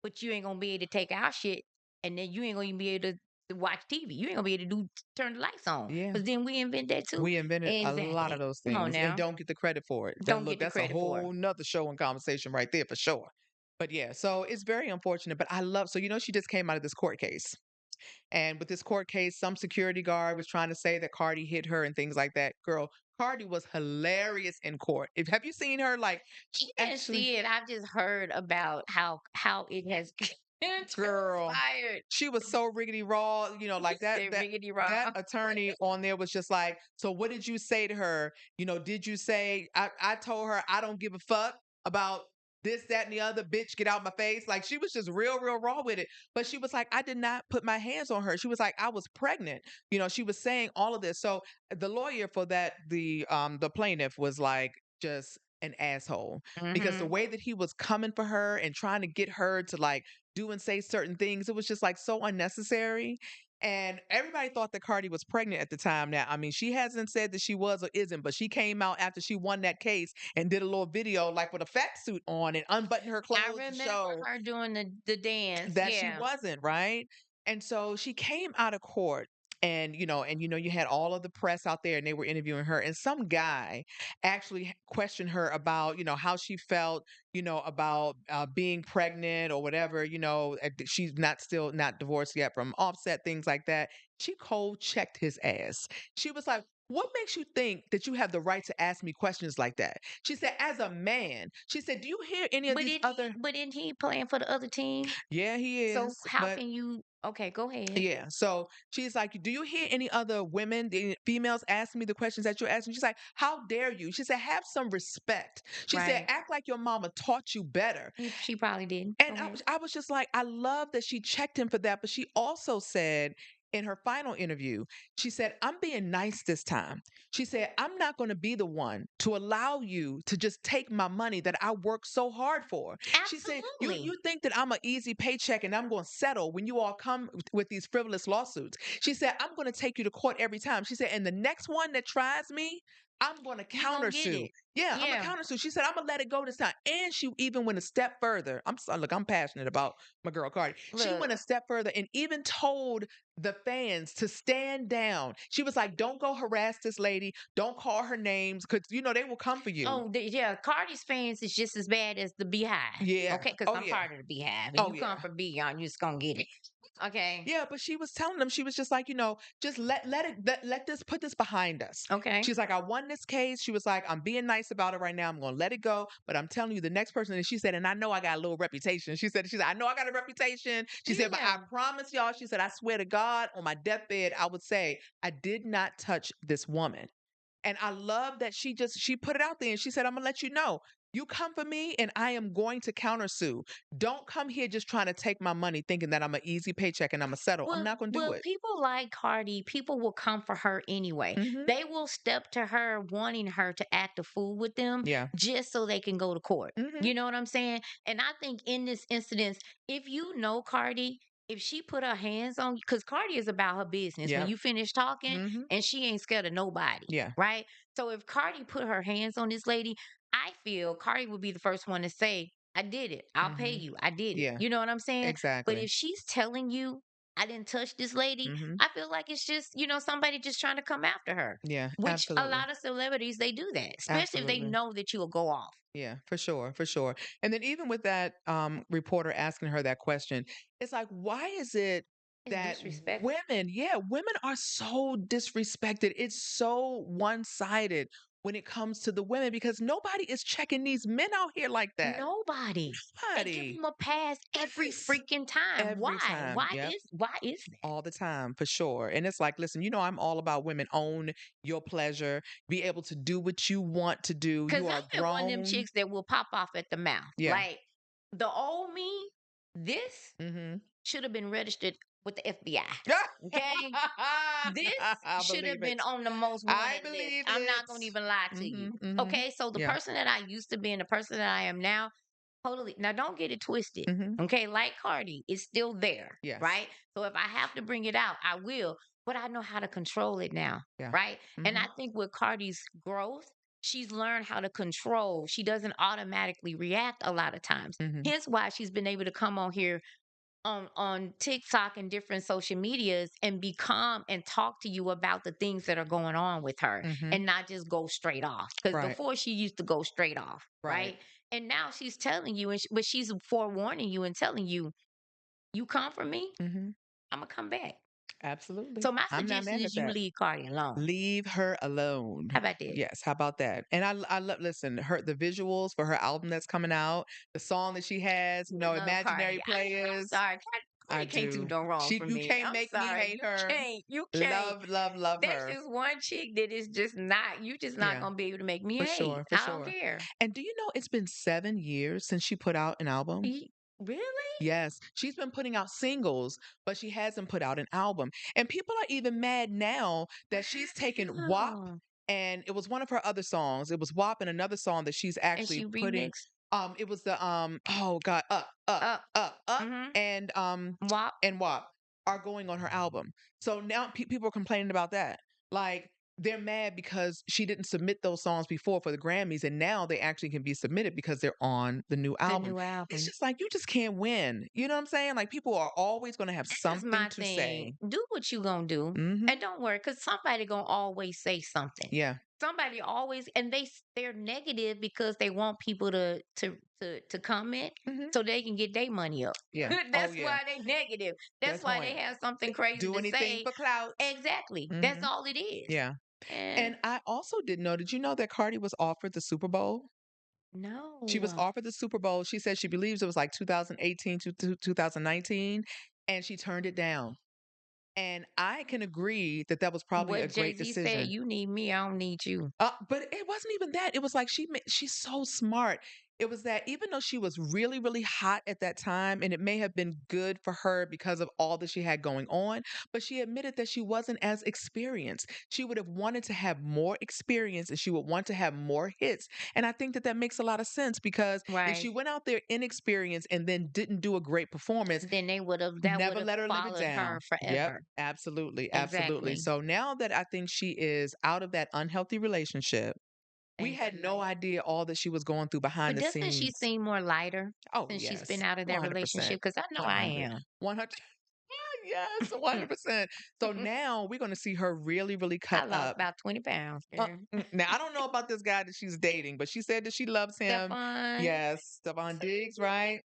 but you ain't gonna be able to take our shit, and then you ain't gonna even be able to watch TV. You ain't gonna be able to turn the lights on, Yeah. because then we invent that too. We invented a lot of Exactly. those Come on things and now, don't get the credit for it. don't Look, get the that's a credit for it. whole nother show and conversation right there for sure. But yeah, so it's very unfortunate. But I love, so she just came out of this court case. And with this court case, some security guard was trying to say that Cardi hit her and things like that. Girl, Cardi was hilarious in court. Have you seen her? Like, I she didn't actually, see it. I've just heard about how it has. And Girl, transpired. she was so riggedy raw, He like that said that riggedy raw. that attorney on there was just like, "So what did you say to her? Did you say I told her I don't give a fuck about this, that, and the other, bitch, get out my face." Like she was just real, real raw with it. But she was like, "I did not put my hands on her." She was like, "I was pregnant." She was saying all of this. So the lawyer for that, the plaintiff was like just an asshole because the Mhm. way that he was coming for her and trying to get her to like do and say certain things. It was just like so unnecessary. And everybody thought that Cardi was pregnant at the time. Now, I mean, she hasn't said that she was or isn't, but she came out after she won that case and did a little video like with a fat suit on and unbuttoned her I clothes to remember show her doing the dance. that she Yeah. wasn't, right? And so she came out of court you had all of the press out there and they were interviewing her and some guy actually questioned her about, how she felt, about being pregnant or whatever, she's not divorced yet from Offset, things like that. She cold checked his ass. She was like, "What makes you think that you have the right to ask me questions like that?" She said, "As a man," she said, "Do you hear any of But these did he other?" but didn't he playing for the other team? Yeah, he So is. how But can you okay, go ahead. yeah, so she's like, "Do you hear any other women, the females asking me the questions that you're asking?" She's like, "How dare you?" She said, "Have some respect." She said, Right. "Act like your mama taught you better." She probably didn't. Go And I ahead. was I was just like, I love that she checked him for that, but she also said in her final interview, she said, "I'm being nice this time." She said, "I'm not going to be the one to allow you to just take my money that I worked so hard for." She said, "You Absolutely. think that I'm an easy paycheck and I'm going to settle when you all come with these frivolous lawsuits." She said, "I'm going to take you to court every time." She said, "And the next one that tries me, I'm going to You gonna get countersue." it. Yeah, I'm a Yeah. counter. So she said, "I'm gonna let it go this time." And she even went a step further. Look, I'm passionate about my girl Cardi. She Look. went a step further and even told the fans to stand down. She was like, "Don't go harass this lady. Don't call her names, because they will come for you." Oh, yeah. Cardi's fans is just as bad as the Beehive. Yeah. Okay, because Oh I'm yeah. part of the Beehive, and Oh you come yeah. from Beyond, you just gonna get it. Okay. Yeah, but she was telling them, she was just like, just let this put this behind us. Okay. She's like, "I won this case." She was like, "I'm being nice about it right now. I'm gonna let it go. But I'm telling you, the next person," and she said, "And I know I got a little reputation." She said, "I know I got a reputation." She said, "But I Yeah. promise y'all," she said, "I swear to God, on my deathbed, I would say I did not touch this woman." And I love that she put it out there and she said, "I'm gonna let you know. You come for me and I am going to countersue. Don't come here just trying to take my money thinking that I'm an easy paycheck and I'm a settle. I'm Well, not gonna do well, it." people like Cardi, people will come for her anyway. Mhm. They will step to her wanting her to act a fool with them Yeah. just so they can go to court. Mhm. You know what I'm saying? And I think in this incident, if you know Cardi, if she put her hands on you, because Cardi is about her business when Yep. you finish talking Mhm. and she ain't scared of nobody, Yeah. right? So if Cardi put her hands on this lady, I feel Cardi would be the first one to say, I did it. I'll pay Mhm. you. I did it. Yeah. You know what I'm saying? But Exactly. if she's telling you I didn't touch this lady. Mhm. I feel like it's just, somebody just trying to come after her, Yeah, which a absolutely. lot of celebrities, they do that, especially if they Absolutely. know that you'll go off. Yeah, for sure, for sure. And then even with that reporter asking her that question, it's like, why is it It's that disrespectful. women are so disrespected? It's so one-sided when it comes to the women because nobody is checking these men out here like that. Nobody. They give Nobody. them a pass every Yes. freaking time. Every Why? time. Why Yep. is why is that? All the time, for sure. And it's like, listen, I'm all about women own your pleasure, be able to do what you want to do. Because You are I'm one of them grown. chicks that will pop off at the mouth. Yeah. Like the old me, this Mm-hmm. should have been registered with the FBI. Okay. This I should have believe been it. on the most I wanted list. believe I'm it. not gonna even lie to you. Mhm, mhm. Okay, so the Yeah. person that I used to be and the person that I am now, totally. Now, don't get it twisted. Mhm. Okay, like Cardi, it's still there, Yes. right? So if I have to bring it out, I will. But I know how to control it now, Yeah. right? And I Mhm. think with Cardi's growth, she's learned how to control. She doesn't automatically react a lot of times. Mhm. Hence why she's been able to come on here on TikTok and different social medias and be calm and talk to you about the things that are going on with her Mhm. and not just go straight off. Because Right. before she used to go straight off, Right. right? And now she's telling you, but she's forewarning you and telling you, you come for me, Mhm. I'm gonna come back. Absolutely. So my I'm not suggestion mad is at you that. leave Cardi alone. Leave her alone. How about that? Yes, how about that? And I love listen, her the visuals for her album that's coming out, the song that she has, I love Imaginary Cardi. I'm Players. sorry. I Cardi can't do do. no wrong She for You me. can't I'm make me sorry. hate You her. can't. You can't. Love, love, love That's her. just one chick that is just not, you just not Yeah, gonna be able to make me for hate. sure, for I don't sure. care. And do you know it's been 7 years since she put out an album? Really? Yes, she's been putting out singles, but she hasn't put out an album. And people are even mad now that she's taken WAP, Wow. and it was one of her other songs. It was WAP and another song that she's And actually she putting remixed it was the oh God, up. up Mm-hmm. WAP. and WAP are going on her album. So now people are complaining about that. Like they're mad because she didn't submit those songs before for the Grammys, and now they actually can be submitted because they're on the new The album. new It's album. just like you just can't win. You know what I'm saying? Like people are always going to have This is something my to thing. say. Do what you gonna do, Hmm. and don't worry, cause somebody gonna always say something. Yeah. Somebody always, and they're negative because they want people to comment Hmm. so they can get their money up. Yeah. Oh That's yeah. why they negative. That's That's why they right. have something crazy Do to anything say. for clout. Exactly. That's Hmm. all it is. Yeah. And And I also didn't know. Did you know that Cardi was offered the Super Bowl? She was no, offered the Super Bowl. She said she believes it was like 2018 to 2019, and she turned it down. And I can agree that that was probably a what Jay great Z said, decision. you need me, I don't need you. But it wasn't even that. It was like she's so smart. It was that even though she was really, really hot at that time, and it may have been good for her because of all that she had going on, but she admitted that she wasn't as experienced. She would have wanted to have more experience and she would want to have more hits. And I think that that makes a lot of sense because if she Right. went out there inexperienced and then didn't do a great performance, Then that would never have let her live it followed her down. Yep, forever. absolutely, absolutely. Exactly. So now that I think she is out of that unhealthy relationship, we had no Exactly. idea all that she was going through behind But the doesn't she scenes. seem more lighter Oh, since she's been yes, out of that 100%. relationship? Because I know I 100. am. 100. Yes, 100%. So now we're going to see her really, really cut I lost up. about 20 pounds, girl. Now, I don't know about this guy that she's dating, but she said that she loves him. Stefan, Yes, Stephon Diggs, right?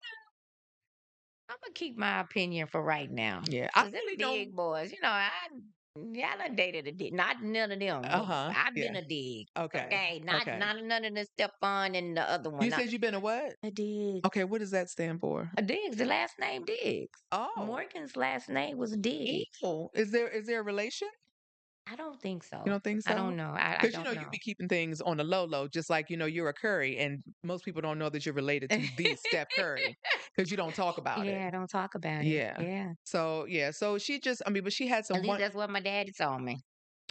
I'm gonna keep my opinion for right now. Yeah, I Cause them really don't. dig boys, yeah, I done dated a dig. Not none of them, Uh but huh. I've been Yeah. a dig. Okay. Okay, Okay. not none of the Stefan and the other one. You Not said you've been a what? a dig. Okay, what does that stand for? A Diggs. The last name Diggs. Oh, Morgan's last name was Diggs. oh, is there a relation? I don't think You so. don't think I don't so? know. I Because don't you be know. keeping things on the low low, just like you're a Curry, and most people don't know that you're related to the Steph Curry because you don't talk about it. Yeah, don't talk about it. Yeah. Yeah. So yeah, so she just, I mean, but she had At some least one. that's what my daddy told me.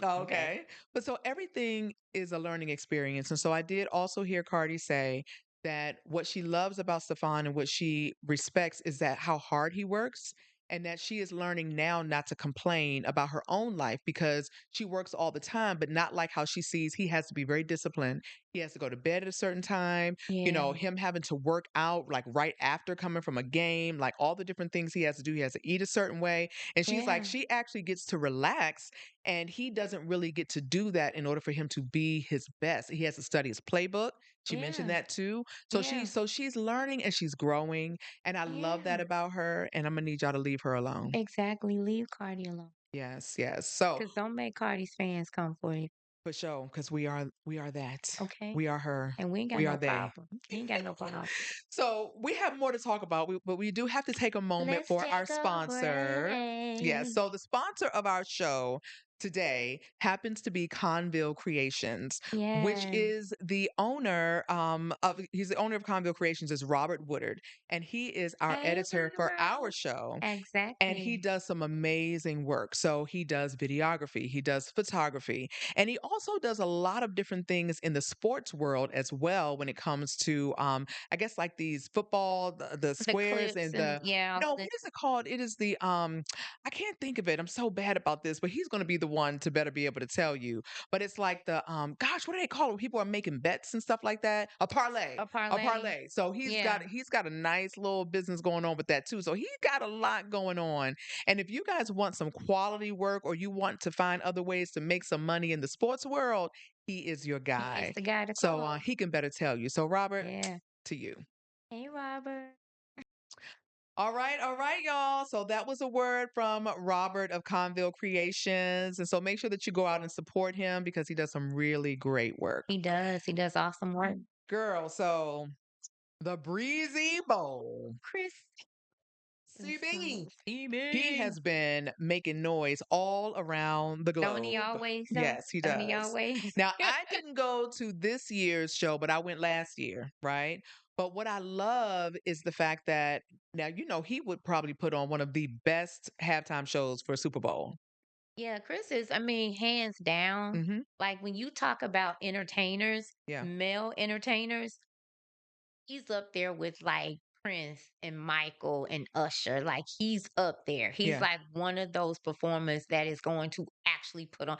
Oh, Okay. okay. But so everything is a learning experience. And so I did also hear Cardi say that what she loves about Stefan and what she respects is that how hard he works, and that she is learning now not to complain about her own life because she works all the time, but not like how she sees he has to be very disciplined. He has to go to bed at a certain time, Yeah. him having to work out like right after coming from a game, like all the different things he has to do. He has to eat a certain way. And she's like, Yeah. she actually gets to relax, and he doesn't really get to do that in order for him to be his best. He has to study his playbook. She mentioned Yeah. that too. So Yeah. she's learning and she's growing. And I love that Yeah. about her. And I'm gonna need y'all to leave her alone. Exactly. Leave Cardi alone. Yes, yes. So Cause don't make Cardi's fans come for you. for sure, because we are that. Okay. We are her. And we ain't got We no are they. problem. We ain't got no problem. So we have more to talk about, but we do have to take a moment Let's for our take a sponsor. Yes. break. So the sponsor of our show today happens to be Conville Creations, which Yeah. is the owner of he's the owner of Conville Creations is Robert Woodard, and he is our Hey, editor for our Robert. show, and he Exactly. does some amazing work. So he does videography, he does photography, and he also does a lot of different things in the sports world as well when it comes to I guess like these football, the The squares clips and and the yeah, no, what is it called? It is the I can't think of it. I'm so bad about this, but he's going to be the one to better be able to tell you. But it's like the gosh, what do they call it? When people are making bets and stuff like that? A parlay. a A parlay. parlay. So he's Yeah. got he's got a nice little business going on with that too. So he's got a lot going on. And if you guys want some quality work or you want to find other ways to make some money in the sports world, he is your He is guy. the guy to So call. he can better tell you. So Robert, Yeah. to you. Hey, Robert. All right, y'all. So that was a word from Robert of Conville Creations. And so make sure that you go out and support him because he does some really great work. He does awesome work. Girl, so the Breezy Bowl. Chris is CB. He steaming. has been making noise all around the Don't he globe. always though? Yes, he Don't he does. always? Now, I didn't go to this year's show, but I went last year, right? But what I love is the fact that now, he would probably put on one of the best halftime shows for Super Bowl. Yeah, Chris is, I mean, hands down, Hmm. like when you talk about entertainers, Yeah. male entertainers, he's up there with like Prince and Michael and Usher. Like he's up there. He's Yeah. like one of those performers that is going to actually put on.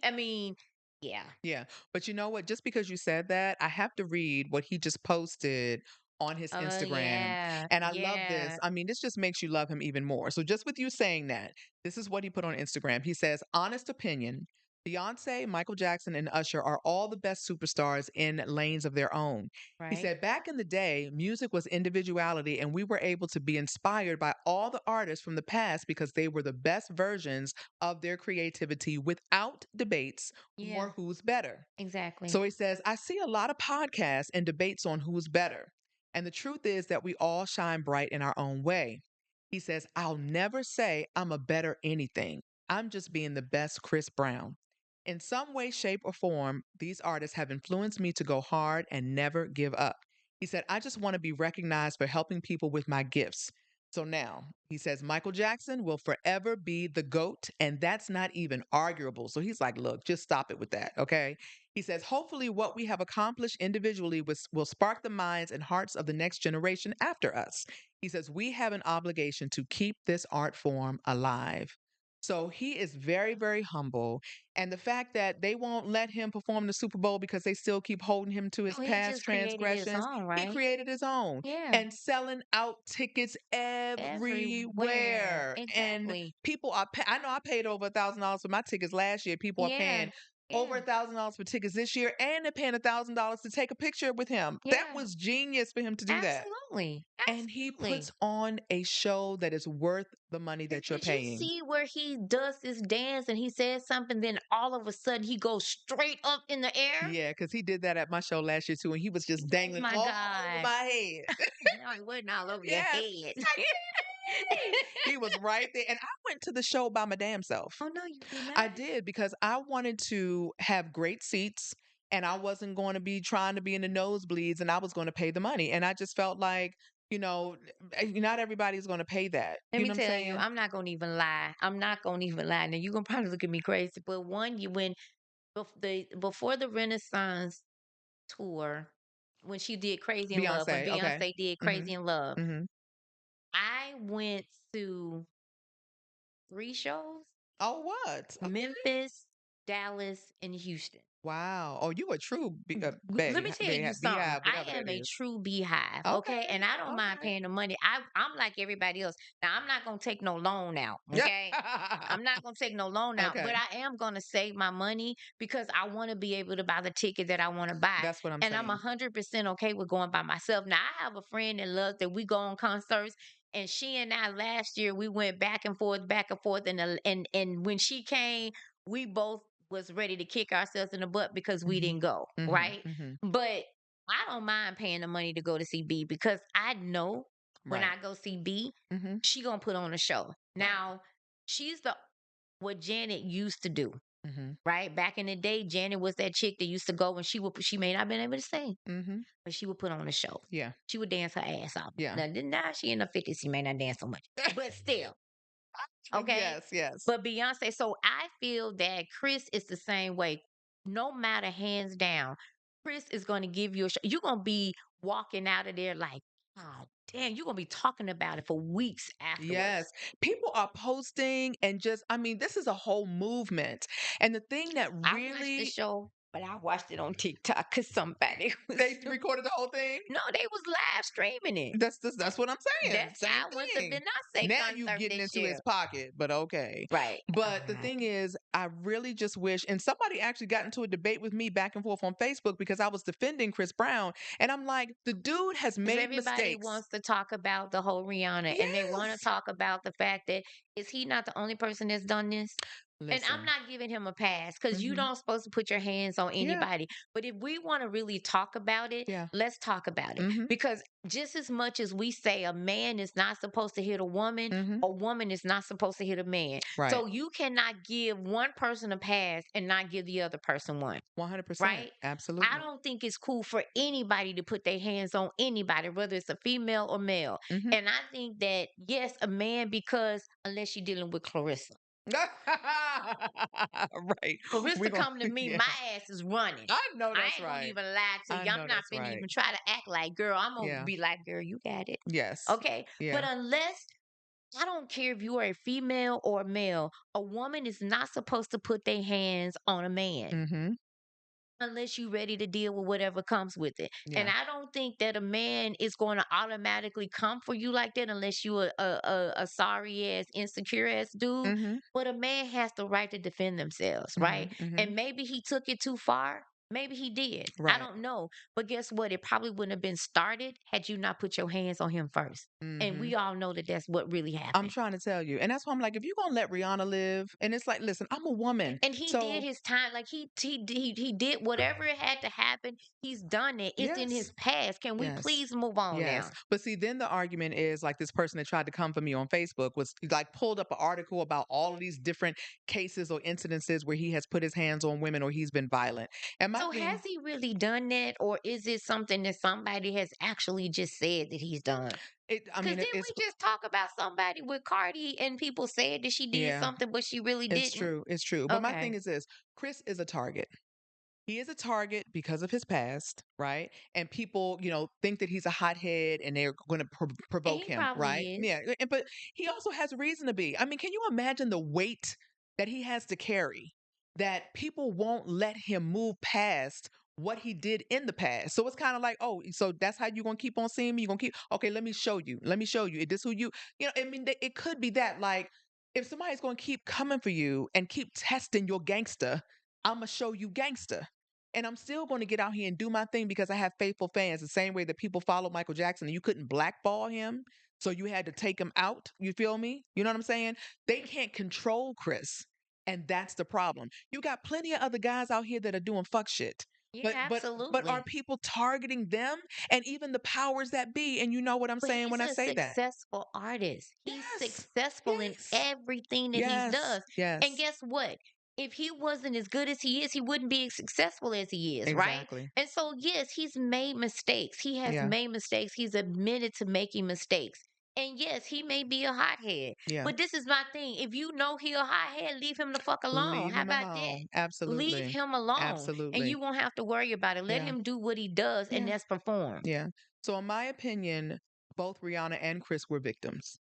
I mean, yeah. Yeah. But you know what? Just because you said that, I have to read what he just posted on his Instagram. Yeah, And I love this. yeah, I mean, this just makes you love him even more. So, just with you saying that, this is what he put on Instagram. He says, honest opinion. Beyonce, Michael Jackson, and Usher are all the best superstars in lanes of their own. He right. said, back in the day, music was individuality, and we were able to be inspired by all the artists from the past because they were the best versions of their creativity without debates Yeah, or who's better. exactly. So he says, I see a lot of podcasts and debates on who's better. And the truth is that we all shine bright in our own way. He says, I'll never say I'm a better anything. I'm just being the best Chris Brown. In some way, shape, or form, these artists have influenced me to go hard and never give up. He said, I just want to be recognized for helping people with my gifts. So now he says Michael Jackson will forever be the GOAT, and that's not even arguable. So he's like, look, just stop it with that. Okay. He says, hopefully, what we have accomplished individually will spark the minds and hearts of the next generation after us. He says, we have an obligation to keep this art form alive. So he is very, very humble. And the fact that they won't let him perform the Super Bowl because they still keep holding him to his Oh, he past just created his transgressions, own, he right? created his own Yeah, and selling out tickets everywhere. everywhere. And Exactly. I know I paid over $1,000 for my tickets last year. People are Yeah, paying over yeah, $1,000 for tickets this year, and they're paying $1,000 to take a picture with him. That yeah. was genius for him to do that. Absolutely, And he absolutely. puts on a show that is worth the money And that you're did you paying. see where he does this dance and he says something, then all of a sudden he goes straight up in the air? Yeah, because he did that at my show last year too, and he was just Oh dangling my all over God. my head. Now it wasn't all over your Yes. head. He was right there. And I went to the show by my damn self. Oh no, you did I not. did because I wanted to have great seats and I wasn't going to be trying to be in the nosebleeds and I was going to pay the money. And I just felt like, not everybody's going to pay that. Let You me know what I'm tell you, saying? I'm not gonna even lie. I'm not gonna even lie. Now you're gonna probably look at me crazy, but one, you when before the Renaissance tour, when she did Crazy in Love, when Beyonce. Okay. Beyonce did Hmm. Crazy in Love, Hmm. I went to 3 shows: Oh, what? Okay. Memphis, Dallas, and Houston. Wow. Oh, you a true Let me tell you something. beehive, I whatever am that a is. true beehive, okay? Okay. And I don't mind Okay. paying the money. I'm like everybody else. Now, I'm not gonna take no loan out, Yeah. okay? I'm not gonna take no loan out, but Okay. I am gonna save my money because I want to be able to buy the ticket that I want to buy. That's what I'm And I'm saying. 100% okay with going by myself. Now, I have a friend that loves that we go on concerts, and she and I last year we went back and forth, and when she came, we both was ready to kick ourselves in the butt because we Hmm. didn't go, Hmm. right? Hmm. But I don't mind paying the money to go to see B because I know when Right. I go see B, Hmm. she gonna put on a show. Right. Now, she's the what Janet used to do, Hmm. right? Back in the day, Janet was that chick that used to go and she may not been able to sing, Hmm. but she would put on a show. Yeah. She would dance her ass off. Yeah. Now she in her 50s, she may not dance so much. But still, okay? Yes. Yes. But Beyonce, so I feel that Chris is the same way. No matter, hands down, Chris is going to give you a show. You're going to be walking out of there like, God damn, you're going to be talking about it for weeks Yes. afterwards. People are posting and just, I mean, this is a whole movement. And the thing that I watched the really show. but I watched it on TikTok because somebody was They recorded the whole thing? no, they was live streaming it. That's what I'm saying. That's Same how I went to thing. Beyonce Now you concert getting this into his year. pocket, but okay. Right. But the thing is, I really just wish, and somebody actually got into a debate with me back and forth on Facebook because I was defending Chris Brown, and I'm like, the dude has Because made everybody mistakes. wants to talk about the whole Rihanna, and they want to Yes. talk about the fact that is he not the only person that's done this? And I'm Listen. not giving him a pass because you Hmm. don't supposed to put your hands on Yeah. anybody. But if we want to really talk about it, Yeah. let's talk about it. Hmm. Because just as much as we say a man is not supposed to hit Hmm. a woman is not supposed to hit a man. Right. So you cannot give one person a pass and not give the other person one. 100%. Right? I Absolutely. don't think it's cool for anybody to put their hands on anybody, whether it's a female or male. Hmm. And I think that, yes, a man, because unless you're dealing with Clarissa. Right. We're Clarissa going come to to, me, yeah. my ass is running. I know I that's ain't gonna right. even lie to I you. I'm know not that's finna right. even try to act like, girl, I'm gonna Yeah. be like, girl, you got it. Yes. Okay. But Yeah. unless I don't care if you are a female or a male, a woman is not supposed to put their hands on a man Hmm. unless you're ready to deal with whatever comes with it. And Yeah. I don't think that a man is going to automatically come for you like that unless you a sorry ass, insecure ass dude. Hmm. But a man has the right to defend themselves, Hmm. right? Hmm. And maybe he took it too far. Maybe he did. I Right. don't know. But guess what? It probably wouldn't have been started had you not put your hands on him first. And Hmm. we all know that that's what really I'm happened. trying to tell you. And that's why I'm like, if you're going to let Rihanna live, and it's like, listen, I'm a woman. And he did So, his time. Like he did whatever it had to happen. He's done it. It's in his yes. past. Can we Yes. please move on Yes. now? But see, then the argument is like this person that tried to come for me on Facebook was like pulled up an article about all of these different cases or incidences where he has put his hands on women or he's been violent. And my So has thing, he really done that, or is it something that somebody has actually just said that he's done? I Because mean, didn't it's, we just talk about somebody with Cardi and people said that she did yeah, something, but she really it's didn't? true. It's true. But my thing Okay. is this: Chris is a target. He is a target because of his past, right? And people, think that he's a hothead and they're going to And provoke he him, right? probably is. Yeah. But he also has reason to be. I mean, can you imagine the weight that he has to carry that people won't let him move past what he did in the past? So it's kind of like, oh, so that's how you're going to keep on seeing me? You're going to keep, okay, let me show you. Let me show you. Is this who I mean, it could be that, like, if somebody's going to keep coming for you and keep testing your gangster, I'm going to show you gangster. And I'm still going to get out here and do my thing because I have faithful fans, the same way that people follow Michael Jackson and you couldn't blackball him. So you had to take him out. You feel me? You know what I'm saying? They can't control Chris. And that's the problem. You got plenty of other guys out here that are doing fuck shit. Yeah, But are absolutely. people targeting them and even the powers that be? And you know what I'm But saying he's when I a say that? successful artist. He's Yes. successful in Yes. everything that he Yes. does. And Yes. guess what? If he wasn't as good as he is, he wouldn't be as successful as he is, right? Exactly. And so, yes, he's made mistakes. He has Yeah. made mistakes. He's admitted to making mistakes. And yes, he may be a hothead. Yeah. But this is my thing. If you know he a hothead, leave him the fuck alone. Leave How him about that? alone. Leave Absolutely. him alone. And Absolutely. you won't have to worry about it. Let Yeah. him do what he does, and Yeah. that's perform. Yeah. So, in my opinion, both Rihanna and Chris were victims,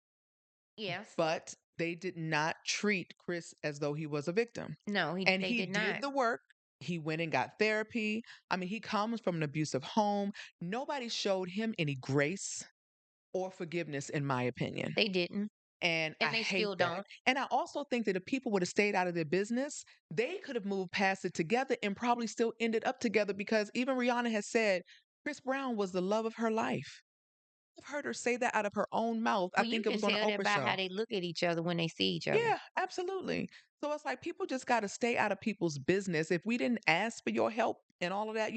Yes. but they did not treat Chris as though he was a victim. No, And they he did did not. the work. He went and got therapy. I mean, he comes from an abusive home. Nobody showed him any grace or forgiveness, in my opinion. They didn't. And I And they hate still that. don't. And I also think that if people would have stayed out of their business, they could have moved past it together and probably still ended up together because even Rihanna has said Chris Brown was the love of her life. I've heard her say that out of her own mouth. I Well, you think it can was on an tell that Oprah by how show. they look at each other when they see each other. Yeah, absolutely. So it's like people just got to stay out of people's business. If we didn't ask for your help and all of that.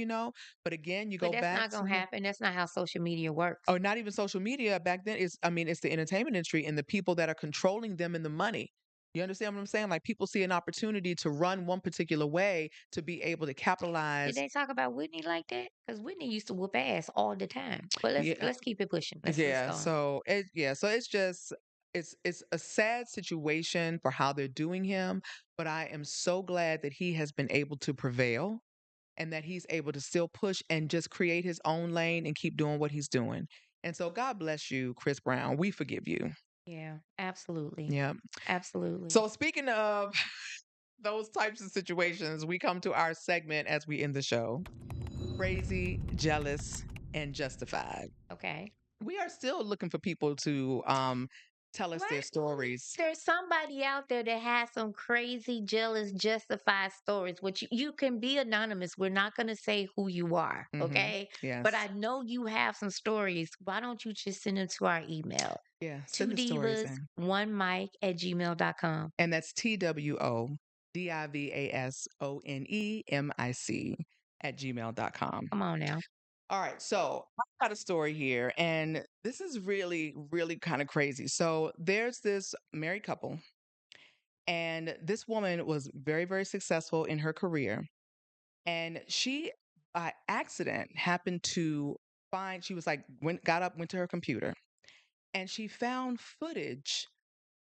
But again, you But go that's back not to gonna happen. That's not how social media works. or not even social media back then is I mean, it's the entertainment industry and the people that are controlling them and the money. You understand what I'm saying? Like people see an opportunity to run one particular way to be able to Did capitalize. they talk about Whitney like that? Because Whitney used to whoop ass all the time. But Yeah, let's keep it pushing. Let's yeah. go on. So it's just it's a sad situation for how they're doing him, but I am so glad that he has been able to prevail and that he's able to still push and just create his own lane and keep doing what he's doing. And so God bless you, Chris Brown. We forgive you. Yeah, absolutely. Yeah. Absolutely. So speaking of those types of situations, we come to our segment as we end the show. Crazy, jealous, and justified. Okay. We are still looking for people to tell us their Right? stories. There's somebody out there that has some crazy, jealous, justified stories, which you can be anonymous. We're not going to say who you are. Hmm. Okay. But Yes. I know you have some stories. Why don't you just send them to our email? Yeah. Two Send the stories divas, in. one mic at gmail.com. And that's TWODIVASONEMIC at gmail.com. Come on now. All right. So I've got a story here, and this is really, really kind of crazy. So there's this married couple, and this woman was very, very successful in her career. And she, by accident, happened to find, she was like, got up, went to her computer, and she found footage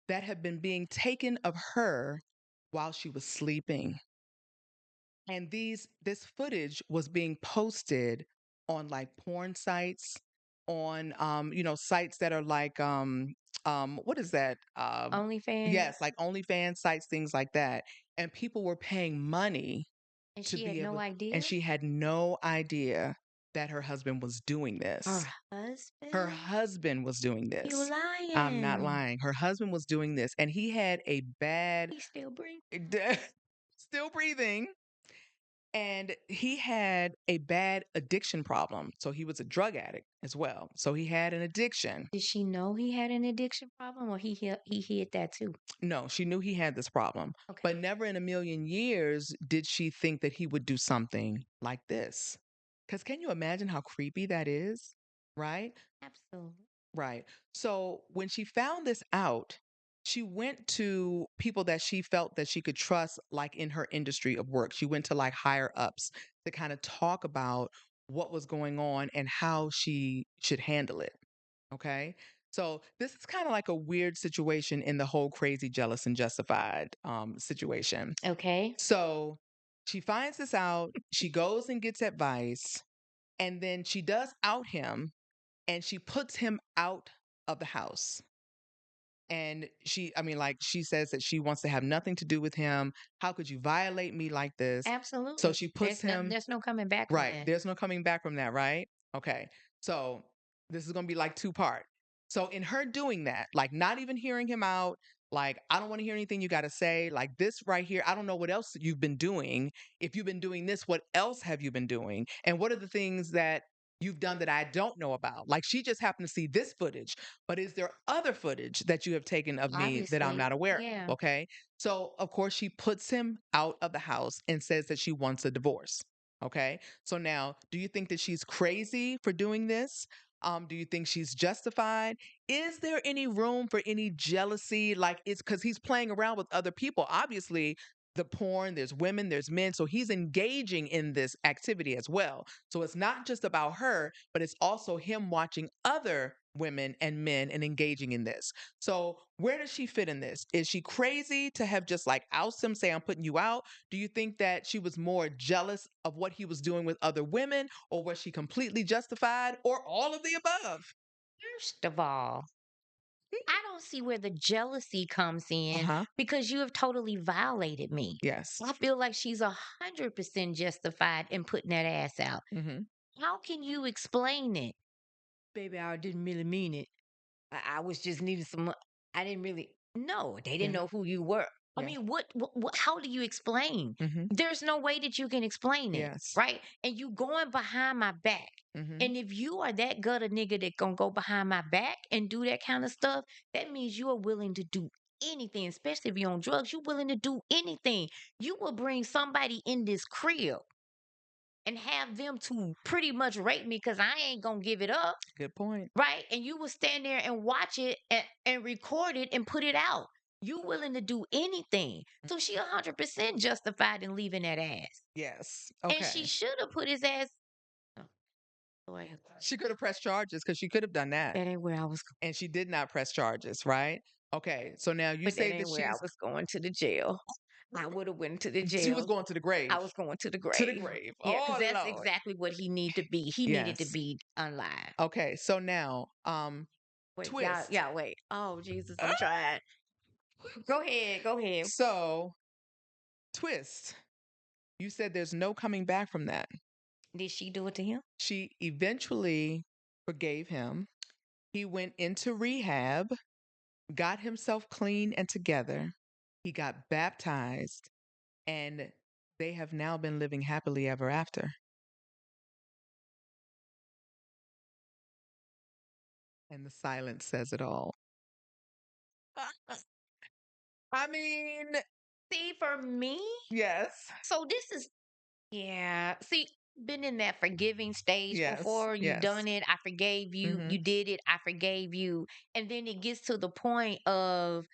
that had been being taken of her while she was sleeping. And this footage was being posted on like porn sites, on sites that are like what is that? Yes, OnlyFans. like OnlyFans sites, things like that. And people were paying money And to she had be no able, and idea. she had no idea that her husband was doing Her this. Her husband. husband was doing You this. I'm not lying. lying. Her husband was doing this, and he had a bad, He still breathing. still breathing, and he had a bad addiction problem. So he was a drug addict as well. So he had an addiction. Did she know he had an addiction problem, or he hid that too? No, she knew he had this problem, Okay. but never in a million years did she think that he would do something like this. Because can you imagine how creepy that is? Right? Absolutely. Right. So when she found this out, she went to people that she felt that she could trust, like in her industry of work. She went to like higher ups to kind of talk about what was going on and how she should handle it. Okay. So this is kind of like a weird situation in the whole crazy, jealous, and justified situation. Okay. So she finds this out. She goes and gets advice, and then she does out him, and she puts him out of the house. And like, she says that she wants to have nothing to do with him. How could you violate me like this? So Absolutely. she puts him. There's no coming back from Right. that. There's no coming back from that, right? Okay. So this is going to be like two part. So in her doing that, like not even hearing him out, like I don't want to hear anything you got to say, like this right here, I don't know what else you've been doing. If you've been doing this, what else have you been doing? And what are the things that you've done that I don't know about? Like she just happened to see this footage, but is there other footage that you have taken of me that I'm Obviously. not aware Yeah. of? Okay. So of course she puts him out of the house and says that she wants a divorce. Okay. So now, do you think that she's crazy for doing this? Do you think she's justified? Is there any room for any jealousy? Like it's because he's playing around with other people. Obviously, the porn, there's women, there's men. So he's engaging in this activity as well. So it's not just about her, but it's also him watching other women and men and engaging in this. So where does she fit in this? Is she crazy to have just like oust him, say, I'm putting you out? Do you think that she was more jealous of what he was doing with other women, or was she completely justified, or all of the above? First of all, I don't see where the jealousy comes Uh in huh. because you have totally violated me. Yes. I feel like she's 100% justified in putting that ass out. Hmm. How can you explain it? Baby, I didn't really mean it. I was just needing some. I didn't really. No, they didn't Yeah. know who you were. I Yeah. mean, what? How do you explain? Hmm. There's no way that you can explain it, Yes. right? And you going behind my back. Hmm. And if you are that gutter nigga that gonna go behind my back and do that kind of stuff, that means you are willing to do anything, especially if you're on drugs. You're willing to do anything. You will bring somebody in this crib and have them to pretty much rape me because I ain't gonna give it up. Good point. Right? And you will stand there and watch it and record it and put it out. You willing to do anything. So she 100% justified in leaving that ass. Yes. And she Okay. should have put his ass. Oh, boy, She could have pressed charges because she could have done that. that ain't where I was going. And she did not press charges, right? Okay. So now you But that say that ain't where I she's, was going to the jail. I would have went to the she was jail. going to the I grave. was going to the To the grave. grave. Yeah, because Oh, that's Lord. exactly what he needed to be. He needed to Yes. be unlive. Okay. So now, Wait, twist. wait. Oh, Jesus, I'm trying. Go ahead. Go ahead. So Twist. You said there's no coming back from that. Did she do it to him? She eventually forgave him. He went into rehab, got himself clean and together. He got baptized, and they have now been living happily ever after. And the silence says it all. I mean, See, for me, yes, so this is yeah. See, been in that forgiving stage yes, before. You yes. done it. I forgave you. Mm-hmm. You did it. I forgave you. And then it gets to the point of,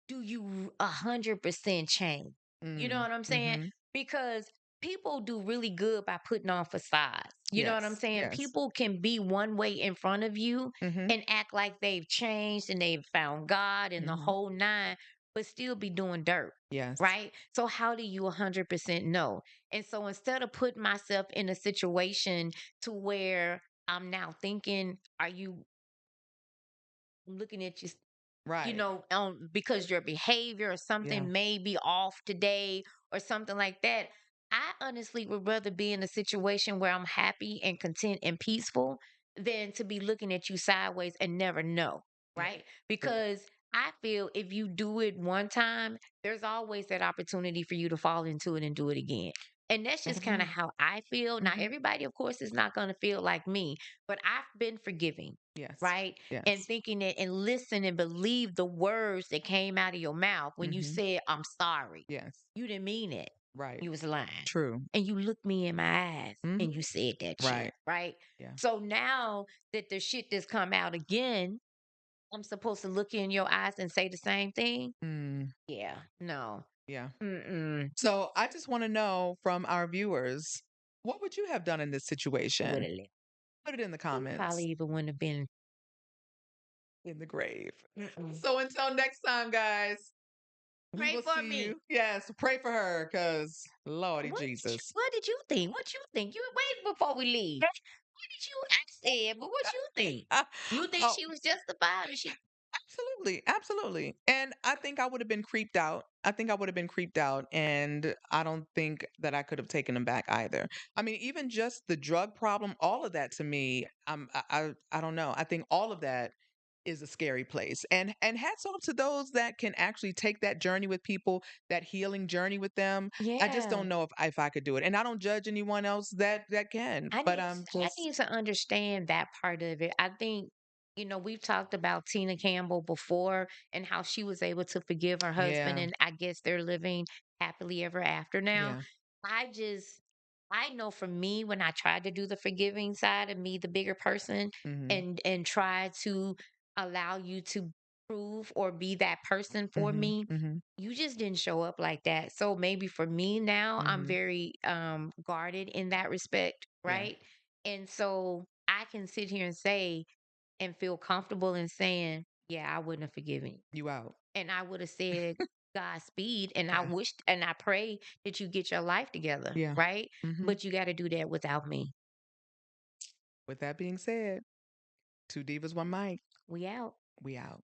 do you 100% change? You know Mm. what I'm saying? Mm-hmm. Because people do really good by putting on facades. You know what I'm Yes, saying? yes. People can be one way in front of you Mm-hmm. and act like they've changed and they've found God and the Mm-hmm. whole nine, but still be doing dirt. Yes. Right. So, how do you 100% know? And so, instead of putting myself in a situation to where I'm now thinking, are you looking at Right. because your behavior or Yeah. something may be off today or something like that. I honestly would rather be in a situation where I'm happy and content and peaceful than to be looking at you sideways and never know, Yeah. right? True. Because I feel if you do it one time, there's always that opportunity for you to fall into it and do it again. And that's just kind of Totally. how I feel. Now, Mm-hmm. everybody, of course, is not going to feel like me, but I've been forgiving, Yes. right? And Yes. thinking it and listen and believe the words that came out of your mouth when you Mm-hmm. said, I'm sorry. Yes. You didn't mean it. Right. You was lying. True. And you looked me in my eyes Mm-hmm. and you said that shit, Right. right? Yeah. So now that the shit that's come out again, I'm supposed to look you in your eyes and say the same thing? Mm. Yeah, no. Yeah. Mm-mm. So I just want to know from our viewers, what would you have done in this I would situation? have left. Put it in the He probably comments. even wouldn't have been. In the grave. Mm-mm. So until next time, guys, we Pray will for see me. you. Yes, pray for her because Lordy What did you, Jesus. what did you think? What you think? You wait before we leave. What did you I said, but what you think? You think Oh, she was justified or she absolutely. Absolutely. And I think I would have been creeped out. I think I would have been creeped out. And I don't think that I could have taken him back either. I mean, even just the drug problem, all of that to me, I don't know. I think all of that is a scary place. And hats off to those that can actually take that journey with people, that healing journey with them. I just Yeah. don't know if I could do it. And I don't judge anyone else that can. But I'm I just need to understand that part of it. I think, we've talked about Tina Campbell before and how she was able to forgive her husband, yeah, and I guess they're living happily ever after now. yeah. I just I know for me, when I tried to do the forgiving side of me, the bigger person, Mhm. and try to allow you to prove or be that person for Mhm. me, Mhm. you just didn't show up like that. So maybe for me now, I'm Mhm. very guarded in that respect, Yeah. right? And so I can sit here and say and feel comfortable in saying, yeah, I wouldn't have forgiven you. You out. And I would have said Godspeed, and I Yeah. wished and I pray that you get your life together, Yeah. right? Mhm. But you got to do that without me. With that being said, two divas, one mic. We out. We out.